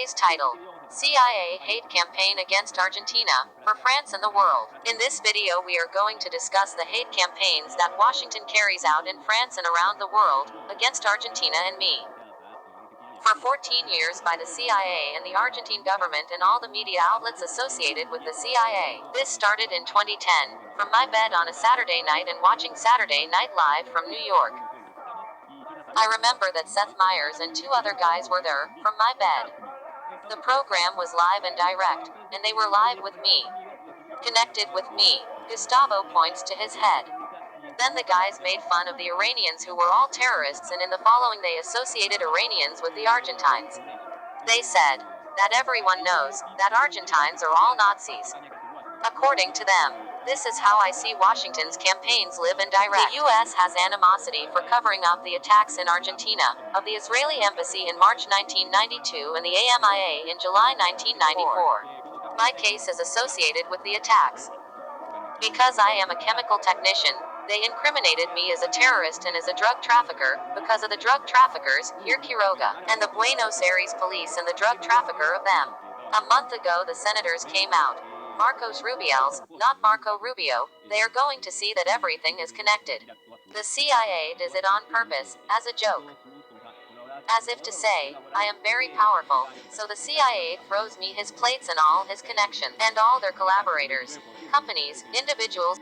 Today's title: CIA Hate Campaign Against Argentina, for France and the World. In this video we are going to discuss the hate campaigns that Washington carries out in France and around the world, against Argentina and me. For 14 years by the CIA and the Argentine government and all the media outlets associated with the CIA. This started in 2010, from my bed on a Saturday night and watching Saturday Night Live from New York. I remember that Seth Meyers and two other guys were there, from my bed. The program was live and direct, and they were live with me. Connected with me. Gustavo points to his head. Then the guys made fun of the Iranians who were all terrorists, and in the following they associated Iranians with the Argentines. They said that everyone knows that Argentines are all Nazis. According to them, this is how I see Washington's campaigns live and direct. The U.S. has animosity for covering up the attacks in Argentina, of the Israeli embassy in March 1992 and the AMIA in July 1994. My case is associated with the attacks. Because I am a chemical technician, they incriminated me as a terrorist and as a drug trafficker, because of the drug traffickers, here Quiroga, and the Buenos Aires police and the drug trafficker of them. A month ago the senators came out. Marcos Rubiales, not Marco Rubio, they are going to see that everything is connected. The CIA does it on purpose, as a joke. As if to say, I am very powerful, so the CIA throws me his plates and all his connections, and all their collaborators, companies, individuals,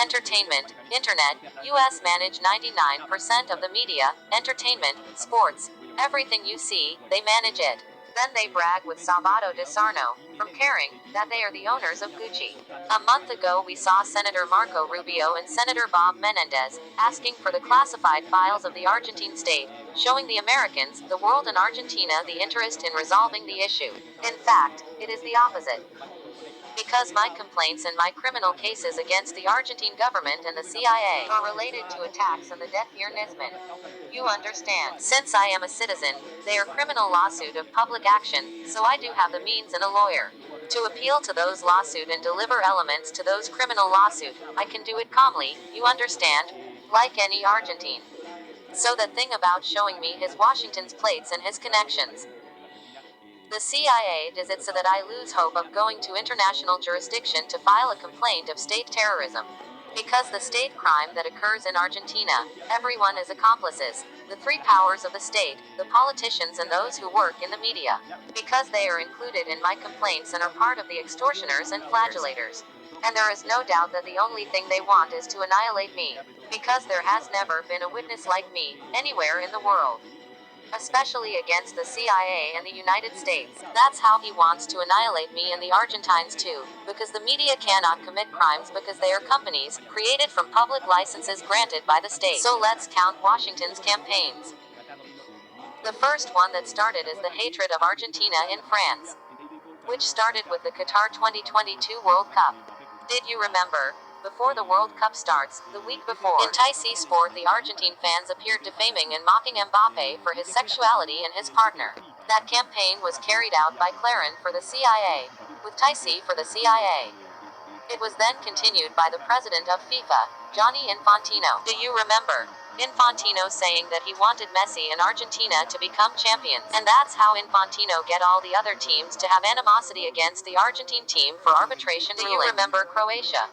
entertainment, internet, US manage 99% of the media, entertainment, sports, everything you see, they manage it. Then they brag with Salvador de Sarno, from Caring, that they are the owners of Gucci. A month ago we saw Senator Marco Rubio and Senator Bob Menendez, asking for the classified files of the Argentine state, showing the Americans, the world and Argentina the interest in resolving the issue. In fact, it is the opposite. Because my complaints and my criminal cases against the Argentine government and the CIA are related to attacks on the death near Nisman. You understand. Since I am a citizen, they are criminal lawsuit of public action, so I do have the means and a lawyer. To appeal to those lawsuit and deliver elements to those criminal lawsuit, I can do it calmly, you understand, like any Argentine. So the thing about showing me his Washington's plates and his connections. The CIA does it so that I lose hope of going to international jurisdiction to file a complaint of state terrorism. Because the state crime that occurs in Argentina, everyone is accomplices, the three powers of the state, the politicians and those who work in the media. Because they are included in my complaints and are part of the extortioners and flagellators. And there is no doubt that the only thing they want is to annihilate me. Because there has never been a witness like me, anywhere in the world. Especially against the CIA and the United States. That's how he wants to annihilate me and the Argentines too, because the media cannot commit crimes because they are companies, created from public licenses granted by the state. So let's count Washington's campaigns. The first one that started is the hatred of Argentina in France, which started with the Qatar 2022 World Cup. Did you remember? Before the World Cup starts, the week before, in Thai Sport the Argentine fans appeared defaming and mocking Mbappe for his sexuality and his partner. That campaign was carried out by Clarin for the CIA, with Thai for the CIA. It was then continued by the president of FIFA, Gianni Infantino. Do you remember? Infantino saying that he wanted Messi and Argentina to become champions. And that's how Infantino get all the other teams to have animosity against the Argentine team for arbitration ruling. Do you remember Croatia?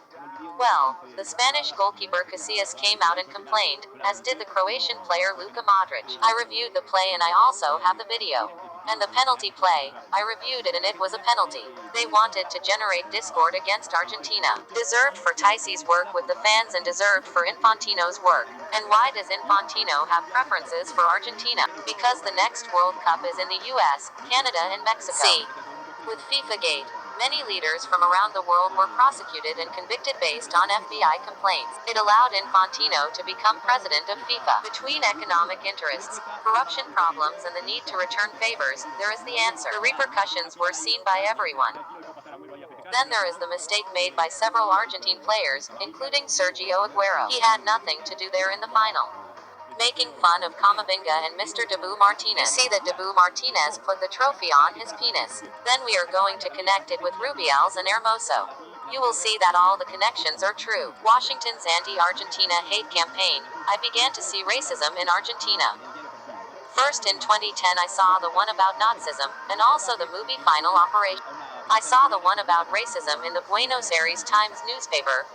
Well, the Spanish goalkeeper Casillas came out and complained, as did the Croatian player Luka Modric. I reviewed the play and I also have the video. And the penalty play, I reviewed it and it was a penalty. They wanted to generate discord against Argentina. Deserved for Taissi's work with the fans and deserved for Infantino's work. And why does Infantino have preferences for Argentina? Because the next World Cup is in the US, Canada and Mexico. See, with FIFA-gate, many leaders from around the world were prosecuted and convicted based on FBI complaints. It allowed Infantino to become president of FIFA. Between economic interests, corruption problems and the need to return favors, there is the answer. The repercussions were seen by everyone. Then there is the mistake made by several Argentine players, including Sergio Aguero. He had nothing to do there in the final. Making fun of Camavinga and Mr. Dibu Martinez. You see that Dibu Martinez put the trophy on his penis. Then we are going to connect it with Rubiales and Hermoso. You will see that all the connections are true. Washington's anti-Argentina hate campaign. I began to see racism in Argentina. First in 2010 I saw the one about Nazism, and also the movie Final Operation. I saw the one about racism in the Buenos Aires Times newspaper,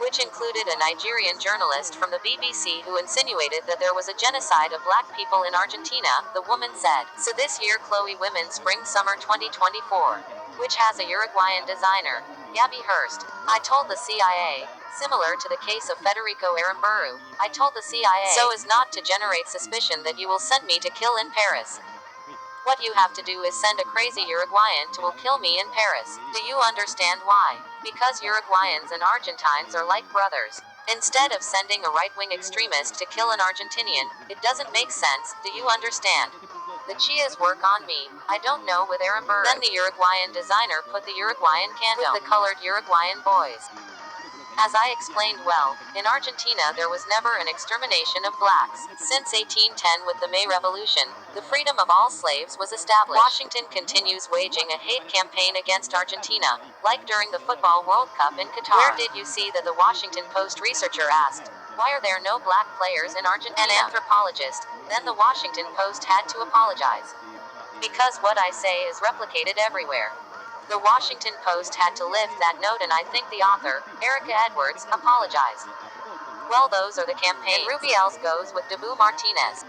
which included a Nigerian journalist from the BBC who insinuated that there was a genocide of black people in Argentina, the woman said. So this year Chloe Women's Spring Summer 2024, which has a Uruguayan designer, Gabby Hurst. I told the CIA, similar to the case of Federico Aramburu, I told the CIA so as not to generate suspicion that you will send me to kill in Paris. What you have to do is send a crazy Uruguayan to will kill me in Paris. Do you understand why? Because Uruguayans and Argentines are like brothers. Instead of sending a right-wing extremist to kill an Argentinian, it doesn't make sense, do you understand? The Chias work on me, I don't know with Aramburu. Then the Uruguayan designer put the Uruguayan candle with the colored Uruguayan boys. As I explained well, in Argentina there was never an extermination of blacks. Since 1810 with the May Revolution, the freedom of all slaves was established. Washington continues waging a hate campaign against Argentina, like during the Football World Cup in Qatar. Where did you see that the Washington Post researcher asked, why are there no black players in Argentina? An anthropologist, then the Washington Post had to apologize. Because what I say is replicated everywhere. The Washington Post had to lift that note and I think the author, Erica Edwards, apologized. Well, those are the campaigns. And Rubiales goes with Dibu Martinez.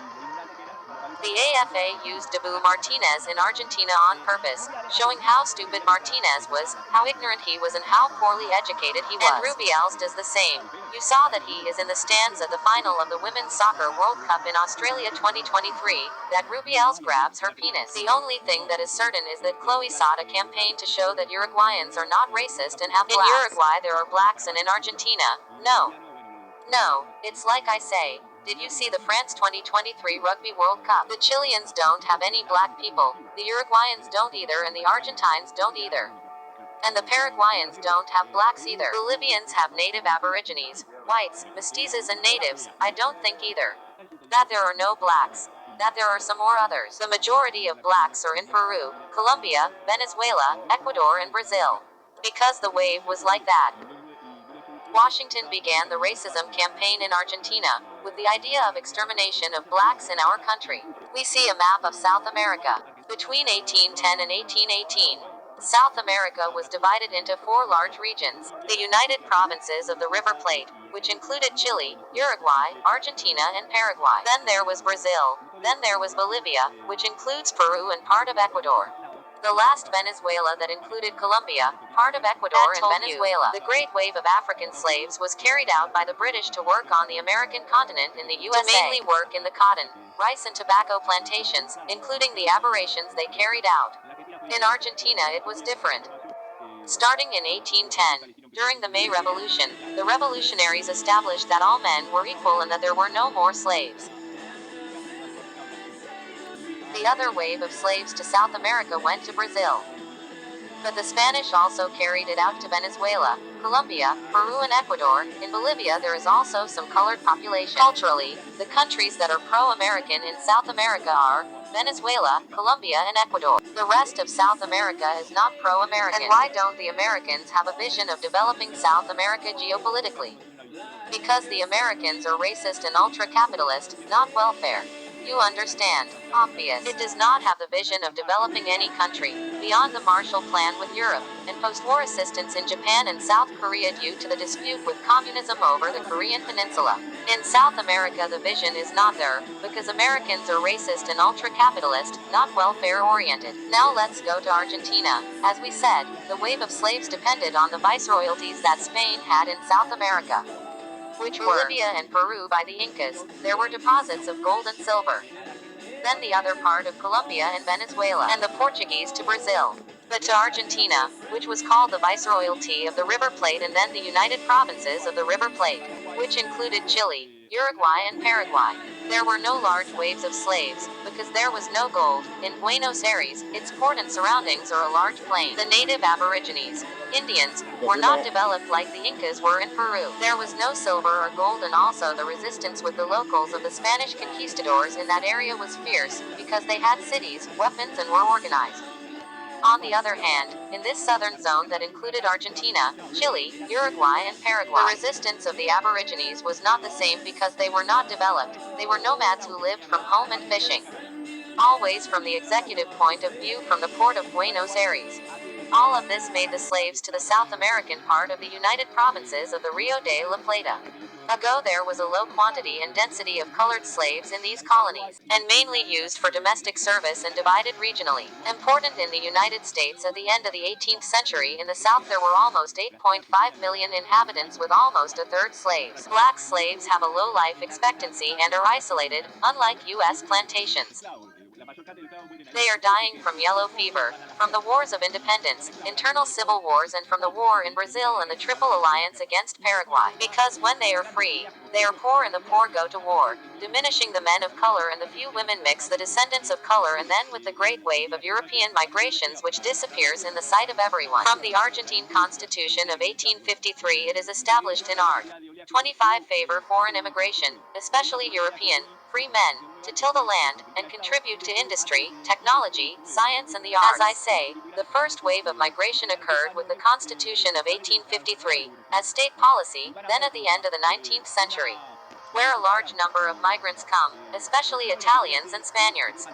The AFA used Dibu Martinez in Argentina on purpose, showing how stupid Martinez was, how ignorant he was and how poorly educated he was. And Rubiales does the same. You saw that he is in the stands at the final of the Women's Soccer World Cup in Australia 2023, that Rubiales grabs her penis. The only thing that is certain is that Chloe sought a campaign to show that Uruguayans are not racist and have blacks. In Uruguay there are blacks and in Argentina, no. No, it's like I say. Did you see the France 2023 Rugby World Cup? The Chileans don't have any black people, the Uruguayans don't either and the Argentines don't either. And the Paraguayans don't have blacks either. The Libyans have native aborigines, whites, mestizos and natives, I don't think either. That there are no blacks. That there are some more others. The majority of blacks are in Peru, Colombia, Venezuela, Ecuador and Brazil. Because the wave was like that. Washington began the racism campaign in Argentina, with the idea of extermination of blacks in our country. We see a map of South America. Between 1810 and 1818, South America was divided into 4 large regions. The United Provinces of the River Plate, which included Chile, Uruguay, Argentina and Paraguay. Then there was Brazil. Then there was Bolivia, which includes Peru and part of Ecuador. The last Venezuela that included Colombia, part of Ecuador and Venezuela. The great wave of African slaves was carried out by the British to work on the American continent in the USA. To mainly work in the cotton, rice and tobacco plantations, including the aberrations they carried out. In Argentina it was different. Starting in 1810, during the May Revolution, the revolutionaries established that all men were equal and that there were no more slaves. The other wave of slaves to South America went to Brazil. But the Spanish also carried it out to Venezuela, Colombia, Peru and Ecuador. In Bolivia there is also some colored population. Culturally, the countries that are pro-American in South America are Venezuela, Colombia and Ecuador. The rest of South America is not pro-American. And why don't the Americans have a vision of developing South America geopolitically? Because the Americans are racist and ultra-capitalist, not welfare. You understand. Obvious. It does not have the vision of developing any country, beyond the Marshall Plan with Europe, and post-war assistance in Japan and South Korea due to the dispute with communism over the Korean Peninsula. In South America the vision is not there, because Americans are racist and ultra-capitalist, not welfare-oriented. Now let's go to Argentina. As we said, the wave of slaves depended on the viceroyalties that Spain had in South America, which were Bolivia and Peru by the Incas. There were deposits of gold and silver. Then the other part of Colombia and Venezuela, and the Portuguese to Brazil. But to Argentina, which was called the Viceroyalty of the River Plate and then the United Provinces of the River Plate, which included Chile, Uruguay and Paraguay. There were no large waves of slaves, because there was no gold. In Buenos Aires, its port and surroundings are a large plain. The native aborigines, Indians, were not developed like the Incas were in Peru. There was no silver or gold and also the resistance with the locals of the Spanish conquistadors in that area was fierce, because they had cities, weapons and were organized. On the other hand, in this southern zone that included Argentina, Chile, Uruguay and Paraguay, the resistance of the Aborigines was not the same because they were not developed. They were nomads who lived from home and fishing. always from the executive point of view from the port of Buenos Aires. All of this made the slaves to the South American part of the United Provinces of the Rio de la Plata. Ago there was a low quantity and density of colored slaves in these colonies, and mainly used for domestic service and divided regionally. Important in the United States at the end of the 18th century, in the South there were almost 8.5 million inhabitants with almost a third slaves. Black slaves have a low life expectancy and are isolated, unlike U.S. plantations. They are dying from yellow fever, from the wars of independence, internal civil wars, and from the war in Brazil and the Triple Alliance against Paraguay. Because when they are free, they are poor and the poor go to war, diminishing the men of color and the few women mix the descendants of color, and then with the great wave of European migrations which disappears in the sight of everyone. From the Argentine Constitution of 1853 it is established in Art. 25 favor foreign immigration, especially European, free men, to till the land, and contribute to industry, technology, science and the arts. As I say, the first wave of migration occurred with the Constitution of 1853, as state policy, then at the end of the 19th century, where a large number of migrants come, especially Italians and Spaniards.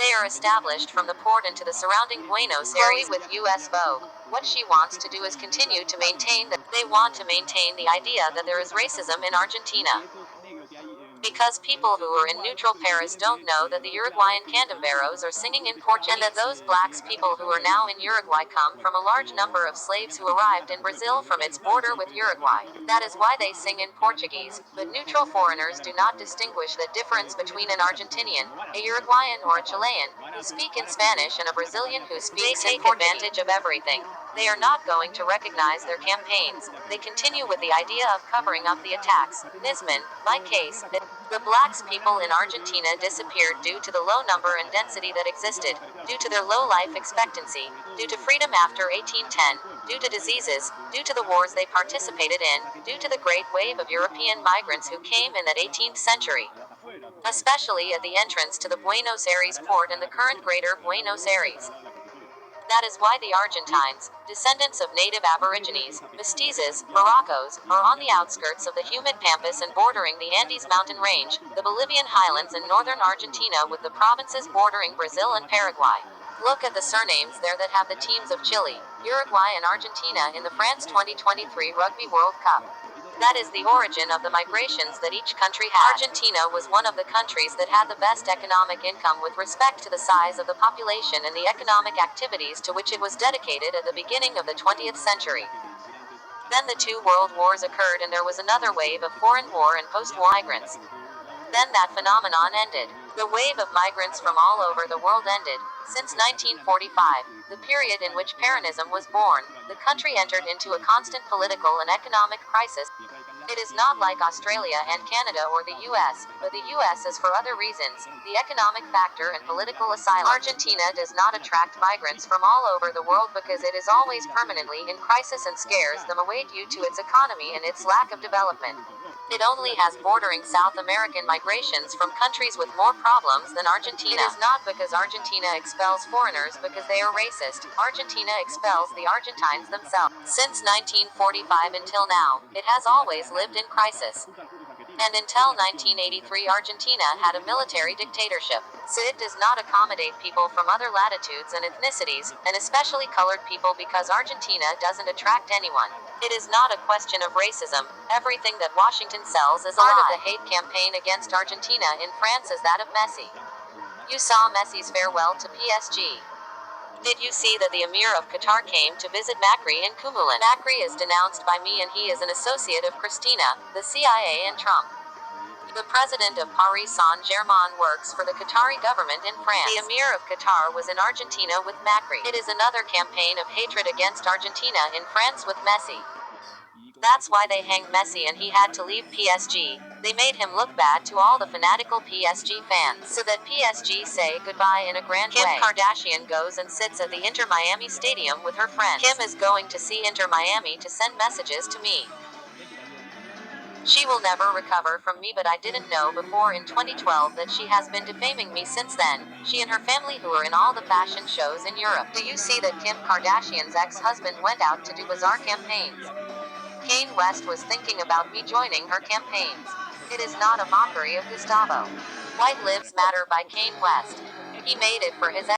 They are established from the port into the surrounding Buenos Aires with U.S. Vogue. What she wants to do is continue to maintain that they want to maintain the idea that there is racism in Argentina. Because people who are in neutral Paris don't know that the Uruguayan candomberos are singing in Portuguese, and that those blacks people who are now in Uruguay come from a large number of slaves who arrived in Brazil from its border with Uruguay. That is why they sing in Portuguese, but neutral foreigners do not distinguish the difference between an Argentinian, a Uruguayan or a Chilean, who speak in Spanish and a Brazilian who speaks in Portuguese. Advantage of everything. They are not going to recognize their campaigns. They continue with the idea of covering up the attacks. Nisman, my case, the blacks people in Argentina disappeared due to the low number and density that existed, due to their low life expectancy, due to freedom after 1810, due to diseases, due to the wars they participated in, due to the great wave of European migrants who came in that 18th century, especially at the entrance to the Buenos Aires port and the current greater Buenos Aires. That is why the Argentines, descendants of native aborigines, mestizos, Morocco's, are on the outskirts of the humid pampas and bordering the Andes mountain range, the Bolivian highlands and northern Argentina with the provinces bordering Brazil and Paraguay. Look at the surnames there that have the teams of Chile, Uruguay and Argentina in the France 2023 Rugby World Cup. That is the origin of the migrations that each country had. Argentina was one of the countries that had the best economic income with respect to the size of the population and the economic activities to which it was dedicated at the beginning of the 20th century. Then the two world wars occurred and there was another wave of foreign war and post-war migrants. Then that phenomenon ended. The wave of migrants from all over the world ended. Since 1945, the period in which Peronism was born, the country entered into a constant political and economic crisis. It is not like Australia and Canada or the US, but the US is for other reasons, the economic factor and political asylum. Argentina does not attract migrants from all over the world because it is always permanently in crisis and scares them away due to its economy and its lack of development. It only has bordering South American migrations from countries with more problems than Argentina. It is not because Argentina expels foreigners because they are racist. Argentina expels the Argentines themselves. Since 1945 until now, it has always lived in crisis. And until 1983 Argentina had a military dictatorship. So it does not accommodate people from other latitudes and ethnicities, and especially colored people because Argentina doesn't attract anyone. It is not a question of racism. Everything that Washington sells is a lie. Part of the hate campaign against Argentina in France is that of Messi. You saw Messi's farewell to PSG. Did you see that the Emir of Qatar came to visit Macri in Kumulan? Macri is denounced by me and he is an associate of Christina, the CIA and Trump. The president of Paris Saint-Germain works for the Qatari government in France. The Emir of Qatar was in Argentina with Macri. It is another campaign of hatred against Argentina in France with Messi. That's why they hanged Messi and he had to leave PSG. They made him look bad to all the fanatical PSG fans, so that PSG say goodbye in a grand way. Kim Kardashian goes and sits at the Inter Miami Stadium with her friends. Kim is going to see Inter Miami to send messages to me. She will never recover from me, but I didn't know before in 2012 that she has been defaming me since then. She and her family who are in all the fashion shows in Europe. Do you see that Kim Kardashian's ex-husband went out to do bizarre campaigns? Kanye West was thinking about me joining her campaigns. It is not a mockery of Gustavo. White Lives Matter by Kanye West. He made it for his